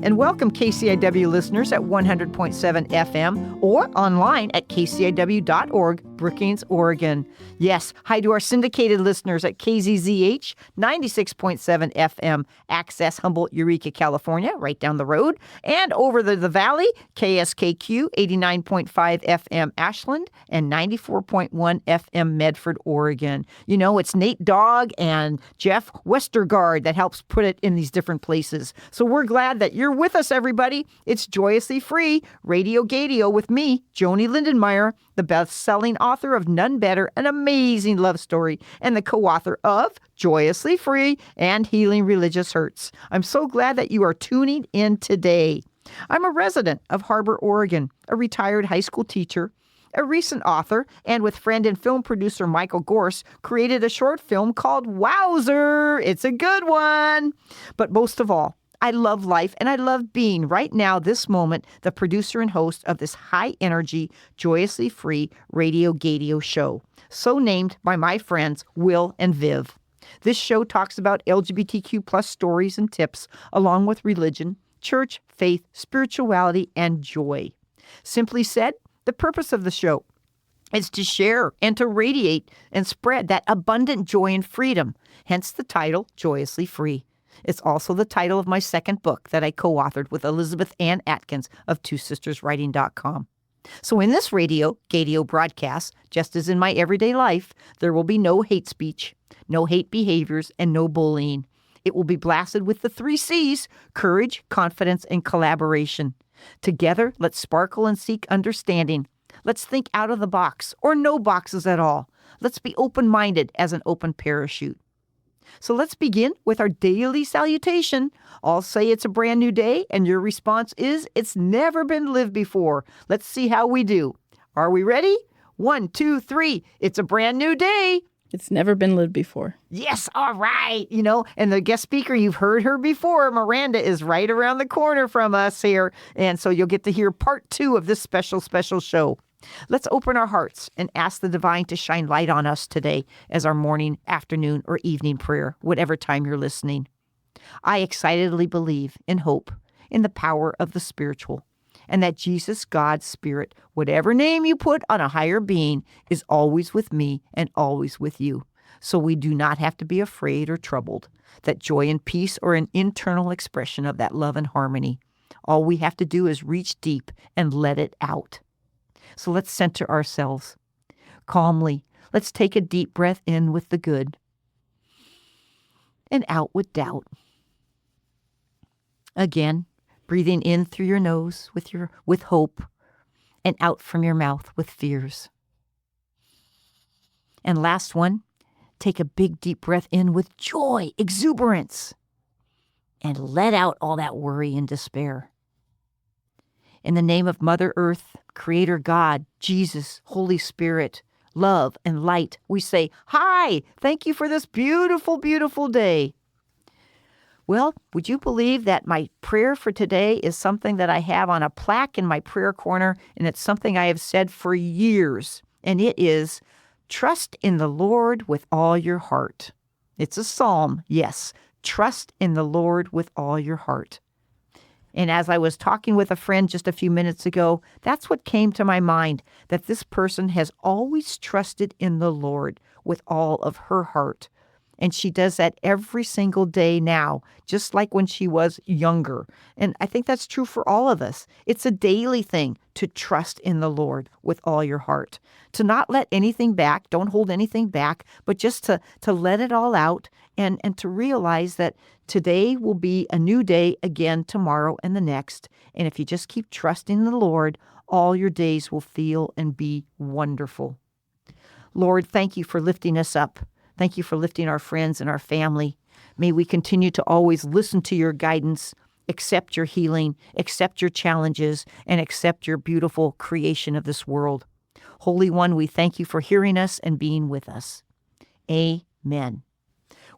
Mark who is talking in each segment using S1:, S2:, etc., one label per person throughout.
S1: And welcome KCIW listeners at 100.7 FM or online at kciw.org, Brookings, Oregon. Yes, hi to our syndicated listeners at KZZH 96.7 FM, Access, Humboldt, Eureka, California, right down the road. And over the valley, KSKQ 89.5 FM, Ashland, and 94.1 FM, Medford, Oregon. You know, it's Nate Dogg and Jeff Westergaard that helps put it in these different places. So we're glad that you're with us, everybody. It's Joyously Free, Radio Gadio with me, Joanie Lindenmeyer, the best-selling author of None Better, an amazing love story, and the co-author of Joyously Free and Healing Religious Hurts. I'm so glad that you are tuning in today. I'm a resident of Harbor, Oregon, a retired high school teacher, a recent author, and with friend and film producer Michael Gorse, created a short film called Wowzer. It's a good one. But most of all, I love life and I love being right now, this moment, the producer and host of this high-energy, joyously free Radio Gadio show, so named by my friends Will and Viv. This show talks about LGBTQ plus stories and tips, along with religion, church, faith, spirituality, and joy. Simply said, the purpose of the show is to share and to radiate and spread that abundant joy and freedom, hence the title, Joyously Free. It's also the title of my second book that I co-authored with Elizabeth Ann Atkins of twosisterswriting.com. So in this Radio Gadio broadcast, just as in my everyday life, there will be no hate speech, no hate behaviors, and no bullying. It will be blasted with the 3 C's, courage, confidence, and collaboration. Together, let's sparkle and seek understanding. Let's think out of the box, or no boxes at all. Let's be open-minded as an open parachute. So let's begin with our daily salutation. I'll say it's a brand new day, and your response is, it's never been lived before. Let's see how we do. Are we ready? 1, 2, 3. It's a brand new day.
S2: It's never been lived before.
S1: Yes, all right. You know, and the guest speaker, you've heard her before. Miranda is right around the corner from us here. And so you'll get to hear part 2 of this special show. Let's open our hearts and ask the divine to shine light on us today as our morning, afternoon, or evening prayer, whatever time you're listening. I excitedly believe in hope, in the power of the spiritual, and that Jesus, God's Spirit, whatever name you put on a higher being, is always with me and always with you. So we do not have to be afraid or troubled, that joy and peace are an internal expression of that love and harmony. All we have to do is reach deep and let it out. So let's center ourselves. Calmly, let's take a deep breath in with the good and out with doubt. Again, breathing in through your nose with hope and out from your mouth with fears. And last one, take a big deep breath in with joy, exuberance, and let out all that worry and despair. In the name of Mother Earth, Creator God, Jesus, Holy Spirit, love and light, we say, hi, thank you for this beautiful, beautiful day. Well, would you believe that my prayer for today is something that I have on a plaque in my prayer corner, and it's something I have said for years, and it is, trust in the Lord with all your heart. It's a psalm, yes, trust in the Lord with all your heart. And as I was talking with a friend just a few minutes ago, that's what came to my mind, that this person has always trusted in the Lord with all of her heart. And she does that every single day now, just like when she was younger. And I think that's true for all of us. It's a daily thing to trust in the Lord with all your heart, to not let anything back, don't hold anything back, but just to let it all out and to realize that today will be a new day again tomorrow and the next. And if you just keep trusting the Lord, all your days will feel and be wonderful. Lord, thank you for lifting us up. Thank you for lifting our friends and our family. May we continue to always listen to your guidance, accept your healing, accept your challenges, and accept your beautiful creation of this world. Holy One, we thank you for hearing us and being with us. Amen.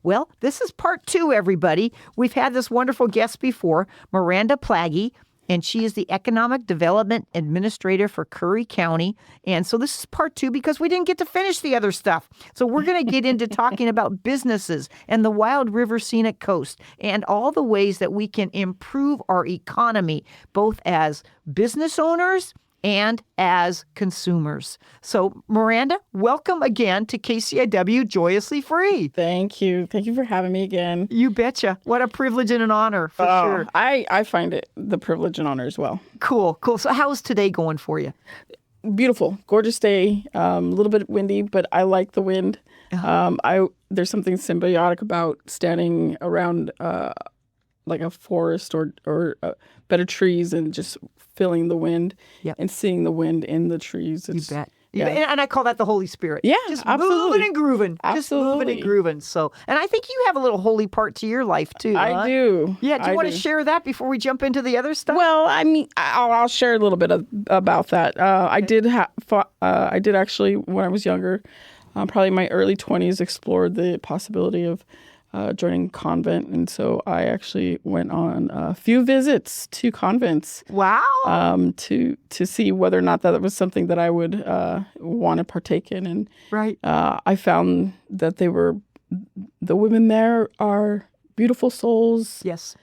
S1: Well, this is part 2, everybody. We've had this wonderful guest before, Miranda Plagge, and she is the Economic Development Administrator for Curry County. And so this is part 2 because we didn't get to finish the other stuff. So we're going to get into talking about businesses and the Wild River Scenic Coast and all the ways that we can improve our economy, both as business owners and as consumers. So, Miranda, welcome again to KCIW Joyously Free.
S2: Thank you. Thank you for having me again.
S1: You betcha. What a privilege and an honor, for sure.
S2: I find it the privilege and honor as well.
S1: Cool. So how's today going for you?
S2: Beautiful. Gorgeous day. A little bit windy, but I like the wind. There's something symbiotic about standing around like a forest or better trees and just feeling the wind and seeing the wind in the trees.
S1: You bet.
S2: Yeah.
S1: And I call that the Holy Spirit.
S2: Yeah,
S1: just
S2: absolutely.
S1: moving and grooving.
S2: Absolutely.
S1: Just moving and grooving. So, and I think you have a little holy part to your life too. Huh?
S2: I do.
S1: Yeah. Do you want to share that before we jump into the other stuff?
S2: Well, I mean, I'll share a little bit about that. I did actually, when I was younger, probably in my early 20s, explored the possibility of joining convent, and so I actually went on a few visits to convents.
S1: Wow!
S2: To see whether or not that was something that I would want to partake in, and
S1: right.
S2: I found that the women there are beautiful souls.
S1: Yes.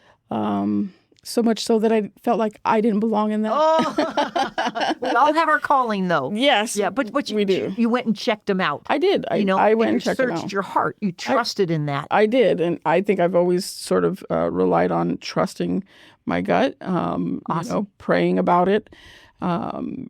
S2: So much so that I felt like I didn't belong in that.
S1: Oh, we all have our calling, though.
S2: Yes.
S1: Yeah, but
S2: we do.
S1: You went and checked them out.
S2: I did. I went and checked them out.
S1: You searched your heart. You trusted in that.
S2: I did, and I think I've always sort of relied on trusting my gut.
S1: Awesome.
S2: Praying about it.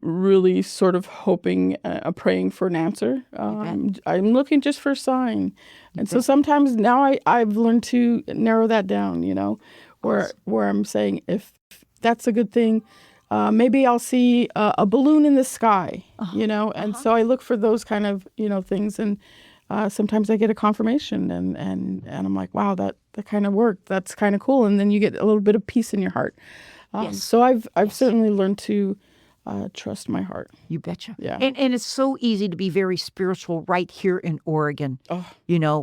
S2: Really sort of hoping, praying for an answer. I'm looking just for a sign, and so sometimes now I've learned to narrow that down. Where I'm saying, if that's a good thing, maybe I'll see a balloon in the sky, and so I look for those kind of, things. And sometimes I get a confirmation and I'm like, wow, that kind of worked. That's kind of cool. And then you get a little bit of peace in your heart.
S1: Yes.
S2: So I've certainly learned to trust my heart.
S1: You betcha.
S2: Yeah.
S1: And it's so easy to be very spiritual right here in Oregon.
S2: Oh.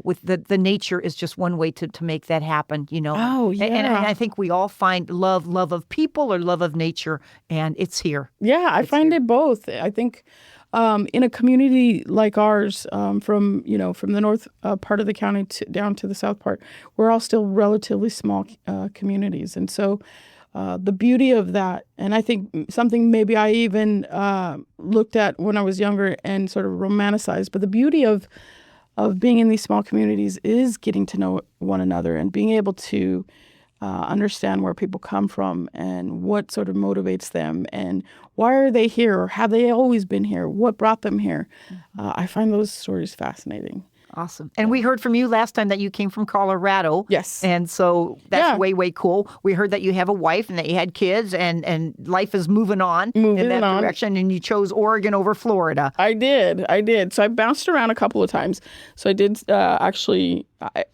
S1: With the nature is just one way to make that happen,
S2: Oh, yeah.
S1: And I think we all find love of people or love of nature, and it's here.
S2: Yeah, I find it both. I think in a community like ours, from the north part of the county down to the south part, we're all still relatively small communities. And so the beauty of that, and I think something maybe I even looked at when I was younger and sort of romanticized, but the beauty of being in these small communities is getting to know one another and being able to understand where people come from and what sort of motivates them and why are they here or have they always been here? What brought them here? I find those stories fascinating.
S1: Awesome. And we heard from you last time that you came from Colorado.
S2: Yes.
S1: And so that's way, way cool. We heard that you have a wife and that you had kids and life is moving on in that direction, and you chose Oregon over Florida.
S2: I did. So I bounced around a couple of times. So I did actually,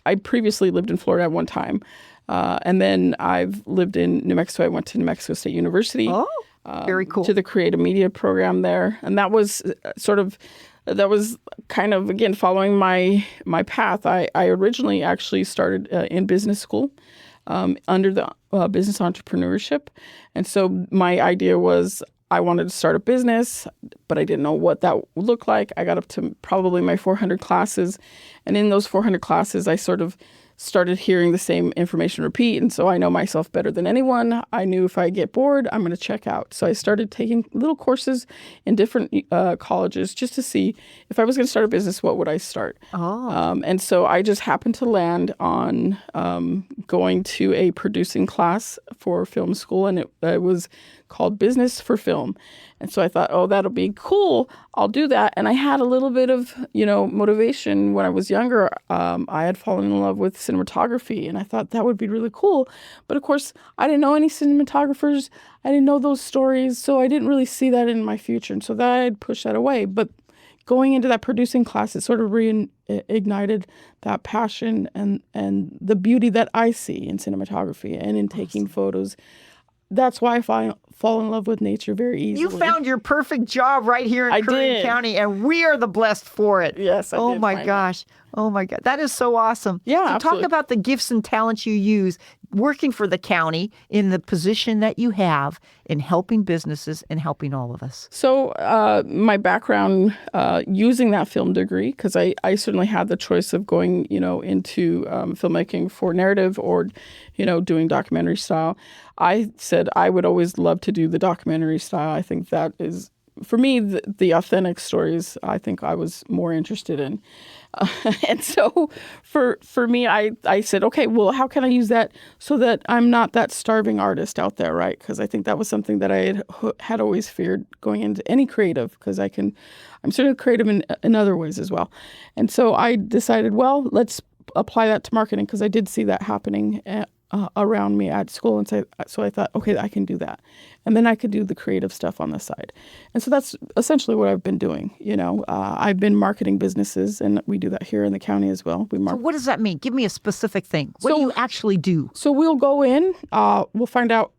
S2: I previously lived in Florida at one time. And then I've lived in New Mexico. I went to New Mexico State University.
S1: Oh, very cool.
S2: To the creative media program there. And that was kind of, again, following my path. I originally actually started in business school under the business entrepreneurship. And so my idea was I wanted to start a business, but I didn't know what that would look like. I got up to probably my 400 classes. And in those 400 classes, I sort of started hearing the same information repeat. And so I know myself better than anyone. I knew if I get bored, I'm going to check out. So I started taking little courses in different colleges just to see if I was going to start a business, what would I start?
S1: Oh.
S2: And so I just happened to land on going to a producing class for film school, and it was called Business for Film. And so I thought, oh, that'll be cool. I'll do that. And I had a little bit of, motivation when I was younger. I had fallen in love with cinematography, and I thought that would be really cool. But of course, I didn't know any cinematographers. I didn't know those stories. So I didn't really see that in my future. And so that I'd push that away. But going into that producing class, it sort of reignited that passion and the beauty that I see in cinematography and in taking photos. That's why I fall in love with nature very easily.
S1: You found your perfect job right here in Curry County, and we are the blessed for it.
S2: Yes, I did.
S1: Oh my gosh. Oh my God. That is so awesome.
S2: Yeah,
S1: so
S2: absolutely.
S1: Talk about the gifts and talents you use. working for the county in the position that you have in helping businesses and helping all of us?
S2: So my background using that film degree, because I certainly had the choice of going, into filmmaking for narrative or, doing documentary style. I said I would always love to do the documentary style. I think that is, for me, the authentic stories I think I was more interested in. And so for me, I said, okay, well, how can I use that so that I'm not that starving artist out there, right? Because I think that was something that I had always feared going into any creative, because I'm sort of creative in other ways as well. And so I decided, well, let's apply that to marketing, because I did see that happening around me at school. And so I thought, okay, I can do that. And then I could do the creative stuff on the side. And so that's essentially what I've been doing. I've been marketing businesses, and we do that here in the county as well.
S1: So what does that mean? Give me a specific thing. What do you actually do?
S2: So we'll go in, we'll find out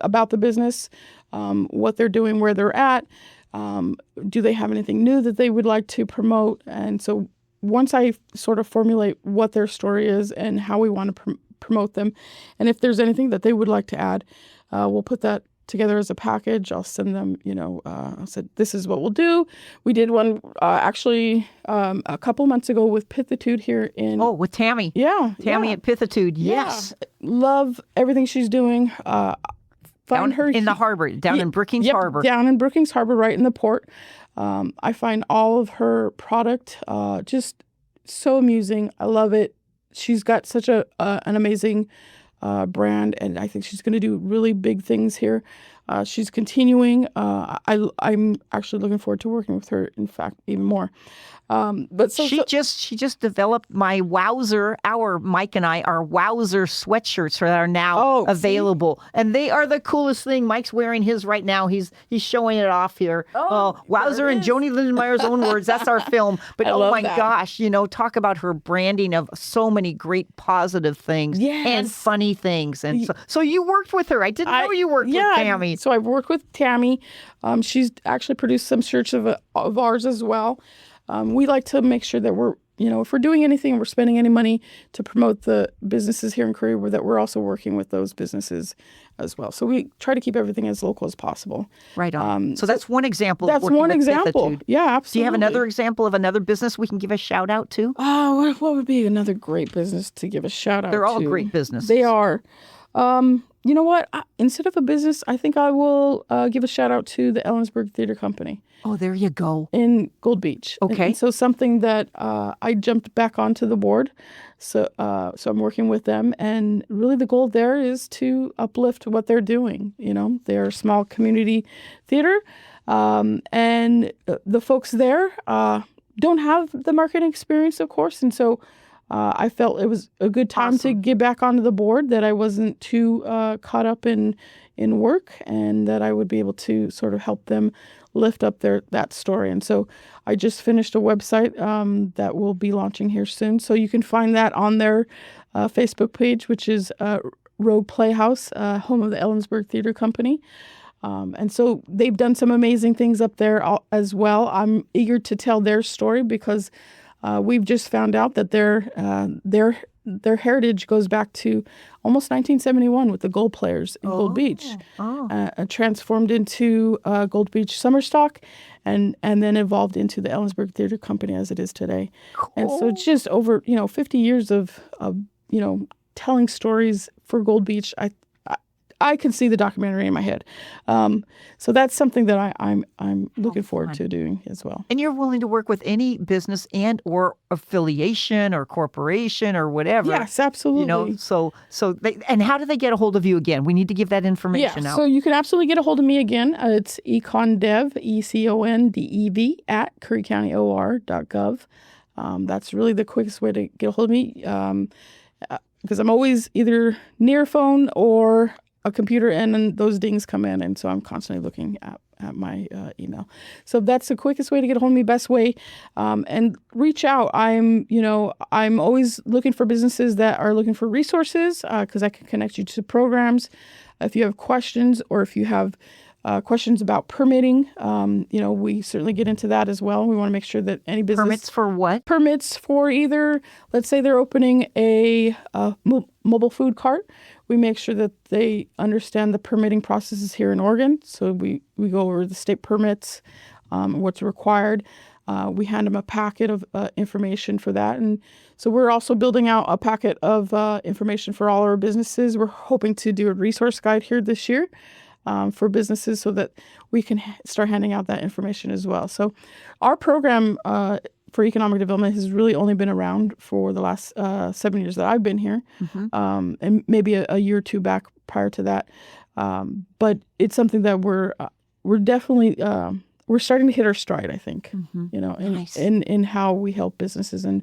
S2: about the business, what they're doing, where they're at. Do they have anything new that they would like to promote? And so once I sort of formulate what their story is and how we want to promote them, and if there's anything that they would like to add, we'll put that together as a package. I'll send them, I said, this is what we'll do. We did one actually a couple months ago with Pithitude here in...
S1: Oh, with Tammy.
S2: Yeah.
S1: Tammy at Pithitude, yes.
S2: Yeah. Love everything she's doing.
S1: Find her in the harbor, down in Brookings Harbor.
S2: Down in Brookings Harbor, right in the port. I find all of her product just so amusing. I love it. She's got such an amazing brand, and I think she's going to do really big things here. She's continuing. I'm actually looking forward to working with her, in fact, even more. But she just developed my Wowzer.
S1: Mike and I, our Wowzer sweatshirts that are now available, and they are the coolest thing. Mike's wearing his right now. He's showing it off here. Wowzer and Joanie Lindenmeyer's own words. That's our film. But oh my gosh, talk about her branding of so many great positive things and funny things. And so you worked with her. I didn't know you worked with Tammy.
S2: So I've worked with Tammy. She's actually produced some shirts of ours as well. We like to make sure that we're, if we're doing anything and we're spending any money to promote the businesses here in Korea, that we're also working with those businesses as well. So we try to keep everything as local as possible.
S1: Right on. So that's one example.
S2: That's one example. Pithitude. Yeah, absolutely.
S1: Do you have another example of another business we can give a shout out to?
S2: Oh, what would be another great business to give a shout out to?
S1: They're all great businesses.
S2: They are. You know what? Instead of a business, I think I will give a shout out to the Ellensburg Theater Company.
S1: Oh, there you go.
S2: In Gold Beach.
S1: Okay.
S2: And so something that I jumped back onto the board. So I'm working with them. And really the goal there is to uplift what they're doing. They're a small community theater. And the folks there don't have the marketing experience, of course. And so I felt it was a good time to get back onto the board, that I wasn't too caught up in work, and that I would be able to sort of help them lift up that story. And so I just finished a website that will be launching here soon. So you can find that on their Facebook page, which is Rogue Playhouse, home of the Ellensburg Theater Company. And so they've done some amazing things up there as well. I'm eager to tell their story, because we've just found out that their heritage goes back to almost 1971 with the Gold Players in Gold Beach, transformed into Gold Beach Summer Stock, and then evolved into the Ellensburg Theater Company as it is today. Cool. And so it's just over 50 years of telling stories for Gold Beach. I can see the documentary in my head. So that's something that I'm looking forward to doing as well.
S1: And you're willing to work with any business and or affiliation or corporation or whatever.
S2: Yes, absolutely.
S1: And how do they get a hold of you again? We need to give that information out.
S2: So you can absolutely get a hold of me again. It's econdev, ECONDEV @currycountyOR.gov. That's really the quickest way to get a hold of me, because I'm always either near a phone or a computer, and then those dings come in, and so I'm constantly looking at my email. So that's the quickest way to get a hold of me, best way, and reach out. I'm always looking for businesses that are looking for resources, because I can connect you to programs. If you have questions, or if you have questions about permitting. We certainly get into that as well. We want to make sure that any business...
S1: Permits for what?
S2: Permits for either, let's say they're opening a mobile food cart. We make sure that they understand the permitting processes here in Oregon. So we go over the state permits, what's required. We hand them a packet of information for that. And so we're also building out a packet of information for all our businesses. We're hoping to do a resource guide here this year for businesses so that we can start handing out that information as well. So our program for economic development has really only been around for the last 7 years that I've been here, and maybe a year or two back prior to that. But it's something that we're definitely we're starting to hit our stride, I think.
S1: Nice.
S2: in how we help businesses and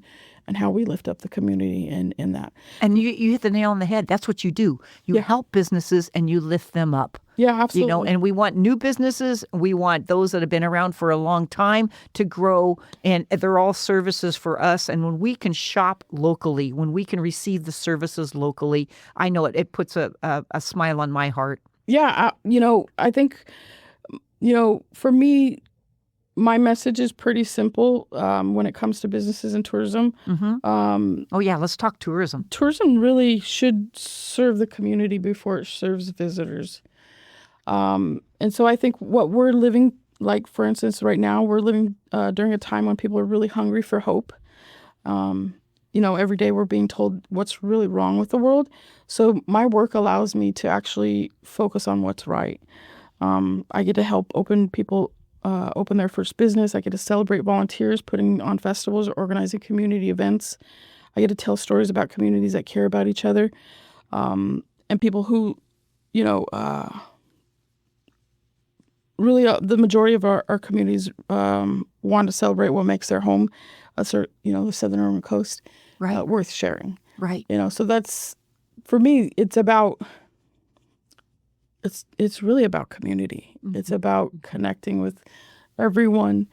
S2: how we lift up the community in that.
S1: And you hit the nail on the head. That's what you do. You help businesses and you lift them up.
S2: Yeah, absolutely.
S1: And we want new businesses. We want those that have been around for a long time to grow. And they're all services for us. And when we can shop locally, when we can receive the services locally, I know it puts a smile on my heart.
S2: Yeah, I think, for me, my message is pretty simple when it comes to businesses and tourism.
S1: Let's talk tourism.
S2: Tourism really should serve the community before it serves visitors. And so I think what we're living, like, for instance, right now, we're living during a time when people are really hungry for hope. Every day we're being told what's really wrong with the world. So my work allows me to actually focus on what's right. I get to help people open their first business. I get to celebrate volunteers, putting on festivals or organizing community events. I get to tell stories about communities that care about each other, and people who, really the majority of our communities want to celebrate what makes their home, the Southern Oregon coast,
S1: right,
S2: worth sharing.
S1: Right.
S2: So that's, for me, it's about... It's really about community. It's about connecting with everyone,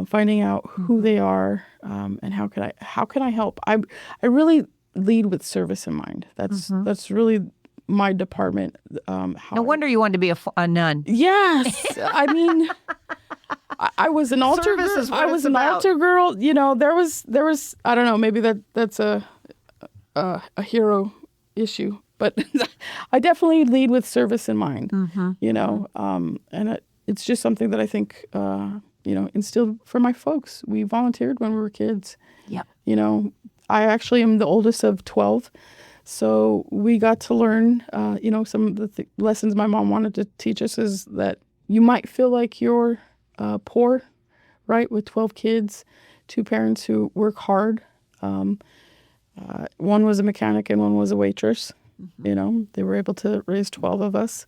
S2: finding out who they are, and how can I help. I really lead with service in mind. That's really my department.
S1: No wonder you wanted to be a nun.
S2: Yes, I mean, I was an altar girl. I was an altar girl. There was I don't know, maybe that's a hero issue. But I definitely lead with service in mind, and it's just something that I think, instilled for my folks. We volunteered when we were kids.
S1: Yep.
S2: I actually am the oldest of 12, so we got to learn, some of the lessons my mom wanted to teach us is that you might feel like you're poor, right, with 12 kids, 2 parents who work hard. One was a mechanic and one was a waitress. They were able to raise 12 of us.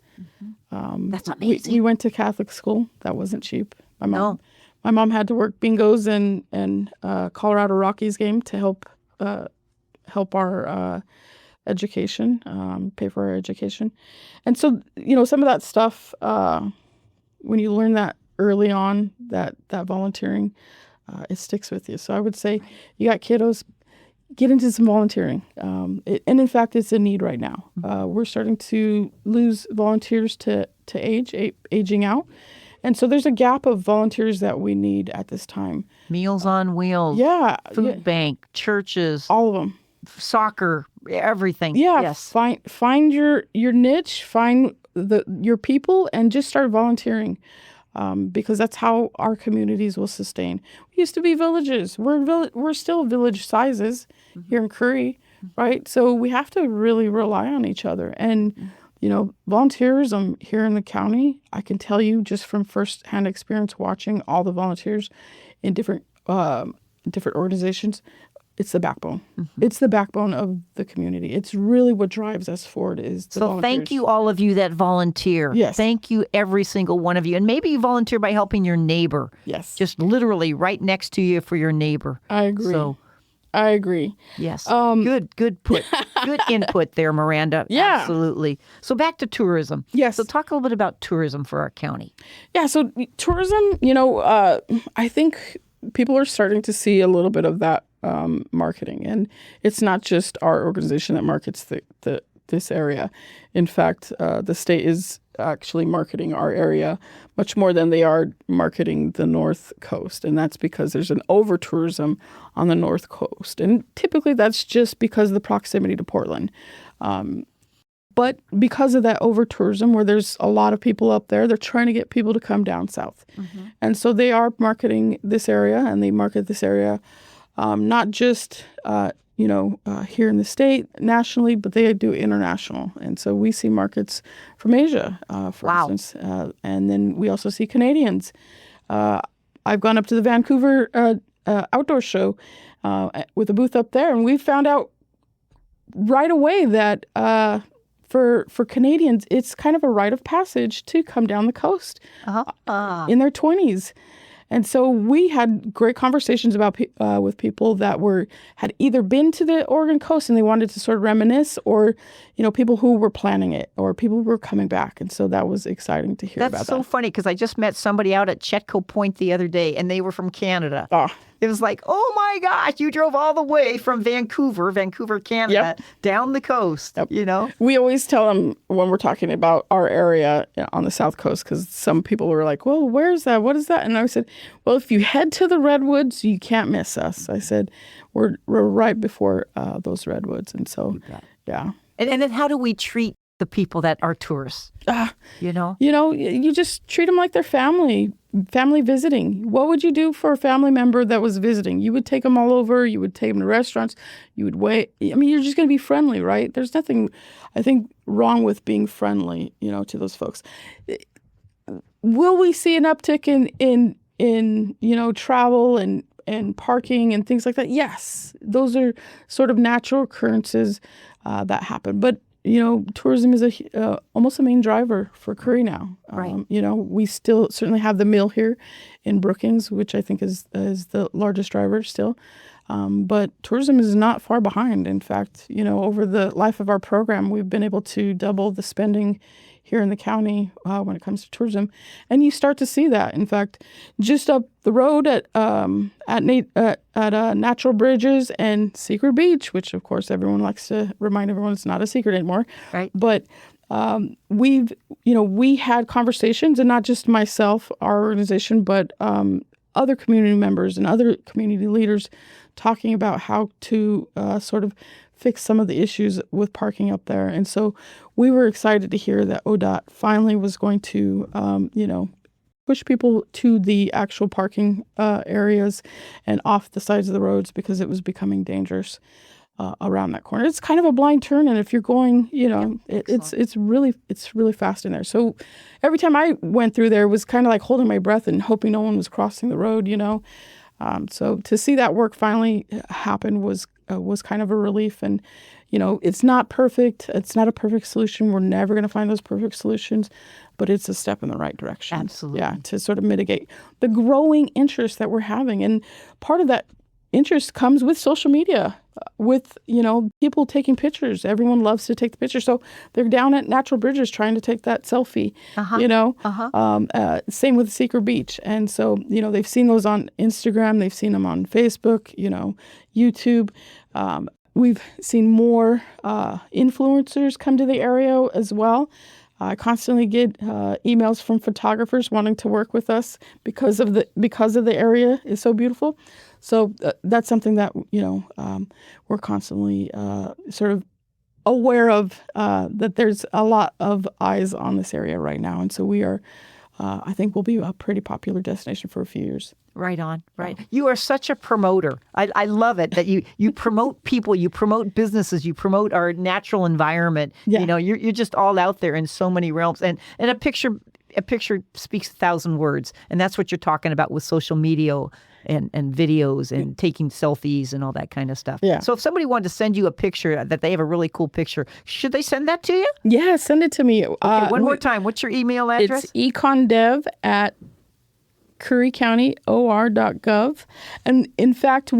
S1: That's amazing.
S2: We went to Catholic school. That wasn't cheap. My mom had to work bingos and Colorado Rockies game to help our education, pay for our education. And so, some of that stuff, when you learn that early on, that volunteering, it sticks with you. So I would say you got kiddos, get into some volunteering. And in fact, it's a need right now. We're starting to lose volunteers to aging out. And so there's a gap of volunteers that we need at this time.
S1: Meals on Wheels.
S2: Yeah.
S1: Food bank, churches.
S2: All of them.
S1: Soccer, everything.
S2: Yeah.
S1: Yes.
S2: Find your niche, find your people, and just start volunteering. Because that's how our communities will sustain. We used to be villages. We're still village sizes here in Curry, right? So we have to really rely on each other. And, volunteerism here in the county, I can tell you just from firsthand experience watching all the volunteers in different organizations, it's the backbone. It's the backbone of the community. It's really what drives us forward is the volunteers.
S1: Thank you, all of you that volunteer.
S2: Yes.
S1: Thank you, every single one of you. And maybe you volunteer by helping your neighbor.
S2: Yes.
S1: Just literally right next to you for your neighbor.
S2: I agree. I agree.
S1: Yes. Good input there, Miranda.
S2: Yeah.
S1: Absolutely. So back to tourism.
S2: Yes.
S1: So talk a little bit about tourism for our county.
S2: Yeah. So tourism, I think people are starting to see a little bit of that marketing, and it's not just our organization that markets this area. In fact, the state is actually marketing our area much more than they are marketing the North Coast. And that's because there's an over-tourism on the North Coast. And typically that's just because of the proximity to Portland. But because of that over-tourism, where there's a lot of people up there, they're trying to get people to come down south. And so they are marketing this area, and they market this area not just here in the state, nationally, but they do international. And so we see markets from Asia, for instance. And then we also see Canadians. I've gone up to the Vancouver outdoor show with a booth up there, and we found out right away that for Canadians, it's kind of a rite of passage to come down the coast in their 20s. And so we had great conversations about with people that had either been to the Oregon coast and they wanted to sort of reminisce, or people who were planning it, or people who were coming back. And so that was exciting to hear about that.
S1: That's so funny, because I just met somebody out at Chetco Point the other day, and they were from Canada. It was like, oh my gosh, you drove all the way from Vancouver, Canada, down the coast,
S2: We always tell them when we're talking about our area on the South Coast, because some people were like, well, where's that? What is that? And I said, well, if you head to the Redwoods, you can't miss us. I said, we're right before those Redwoods. And so, yeah.
S1: And then how do we treat the people that are tourists?
S2: You just treat them like they're family visiting. What would you do for a family member that was visiting? You would take them all over. You would take them to restaurants. You would wait. I mean, you're just going to be friendly, right? There's nothing, I think, wrong with being friendly, to those folks. Will we see an uptick in travel and parking and things like that? Yes, those are sort of natural occurrences that happen. But tourism is almost a main driver for Curry now.
S1: Right.
S2: We still certainly have the mill here in Brookings, which I think is the largest driver still. But tourism is not far behind. In fact, over the life of our program, we've been able to double the spending here in the county when it comes to tourism, and you start to see that. In fact, just up the road at Natural Bridges and Secret Beach, which of course everyone likes to remind everyone it's not a secret anymore.
S1: Right.
S2: But we had conversations, and not just myself, our organization, but other community members and other community leaders talking about how to sort of fix some of the issues with parking up there. And so we were excited to hear that ODOT finally was going to, push people to the actual parking areas and off the sides of the roads, because it was becoming dangerous around that corner. It's kind of a blind turn, and if you're going, it's really fast in there. So every time I went through there, it was kind of like holding my breath and hoping no one was crossing the road, So to see that work finally happen was kind of a relief. And, it's not perfect. It's not a perfect solution. We're never going to find those perfect solutions, but it's a step in the right direction.
S1: Absolutely.
S2: Yeah, to sort of mitigate the growing interest that we're having. And part of that interest comes with social media, with, people taking pictures. Everyone loves to take the picture. So they're down at Natural Bridges trying to take that selfie, same with Secret Beach. And so, they've seen those on Instagram. They've seen them on Facebook, YouTube. We've seen more influencers come to the area as well. I constantly get emails from photographers wanting to work with us because of the area is so beautiful. So that's something that we're constantly sort of aware of, that there's a lot of eyes on this area right now, and so we are. I think we'll be a pretty popular destination for a few years.
S1: Right on, right. You are such a promoter. I love it that you promote people, you promote businesses, you promote our natural environment.
S2: Yeah.
S1: You're just all out there in so many realms. And a picture speaks 1,000 words. And that's what you're talking about with social media and videos and taking selfies and all that kind of stuff.
S2: Yeah.
S1: So if somebody wanted to send you a picture that they have a really cool picture, should they send that to you?
S2: Yeah, send it to me.
S1: Okay, one more time. What's your email address?
S2: It's econdev@currycountyor.gov. And in fact,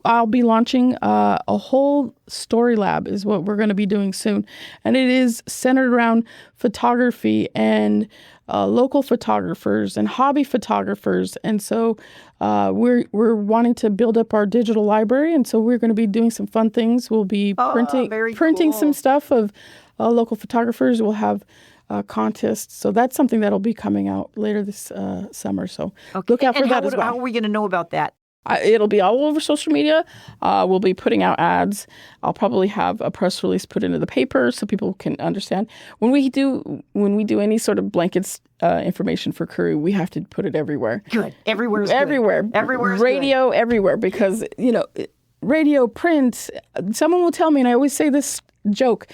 S2: I'll be launching a whole story lab is what we're going to be doing soon. And it is centered around photography and local photographers and hobby photographers. And so we're wanting to build up our digital library. And so we're going to be doing some fun things. We'll be printing
S1: cool.
S2: some stuff of local photographers. We'll have contest. So that's something that'll be coming out later this summer. So look out for that as well.
S1: How are we going to know about that?
S2: It'll be all over social media. We'll be putting out ads. I'll probably have a press release put into the paper so people can understand. When we do any sort of blankets information for Curry, we have to put it everywhere.
S1: Good. Everywhere.
S2: Everywhere. Radio, everywhere. Because, radio, print, someone will tell me, and I always say this joke,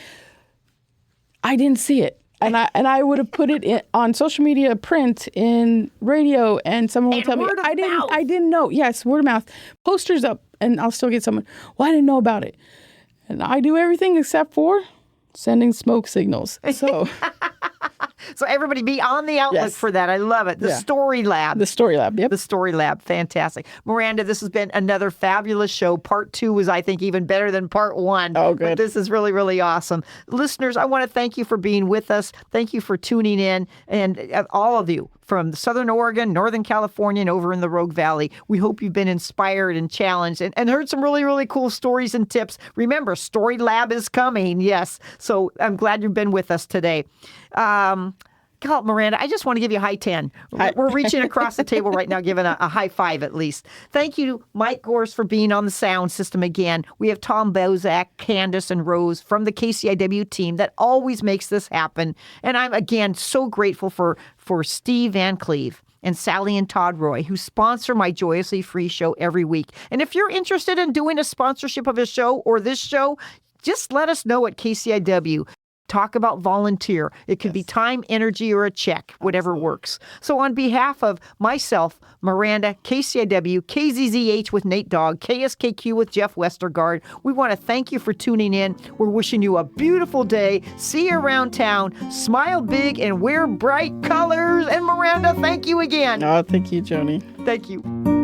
S2: I didn't see it. And I would have put it on social media, print, in radio, and someone would tell me, I didn't know. Yes, word of mouth. Posters up, and I'll still get someone, well, I didn't know about it. And I do everything except for sending smoke signals. So
S1: So everybody be on the outlook for that. I love it. The Story Lab.
S2: The Story Lab, yep.
S1: The Story Lab. Fantastic. Miranda, this has been another fabulous show. Part 2 was, I think, even better than part 1.
S2: Oh, good.
S1: But this is really, really awesome. Listeners, I want to thank you for being with us. Thank you for tuning in. And all of you from Southern Oregon, Northern California, and over in the Rogue Valley, we hope you've been inspired and challenged and heard some really, really cool stories and tips. Remember, Story Lab is coming. Yes. So I'm glad you've been with us today. God, Miranda, I just want to give you a high 10. We're reaching across the table right now, giving a high 5 at least. Thank you, Mike Gorse, for being on the sound system again. We have Tom Bozak, Candace, and Rose from the KCIW team that always makes this happen. And I'm, again, so grateful for Steve Van Cleve and Sally and Todd Roy, who sponsor my Joyously Free show every week. And if you're interested in doing a sponsorship of a show or this show, just let us know at KCIW. Talk about volunteer. It could be time, energy, or a check, whatever works. So on behalf of myself, Miranda, KCIW, KZZH with Nate Dogg, KSKQ with Jeff Westergaard, we want to thank you for tuning in. We're wishing you a beautiful day. See you around town. Smile big and wear bright colors. And Miranda, thank you again.
S2: Oh, thank you, Joanie.
S1: Thank you.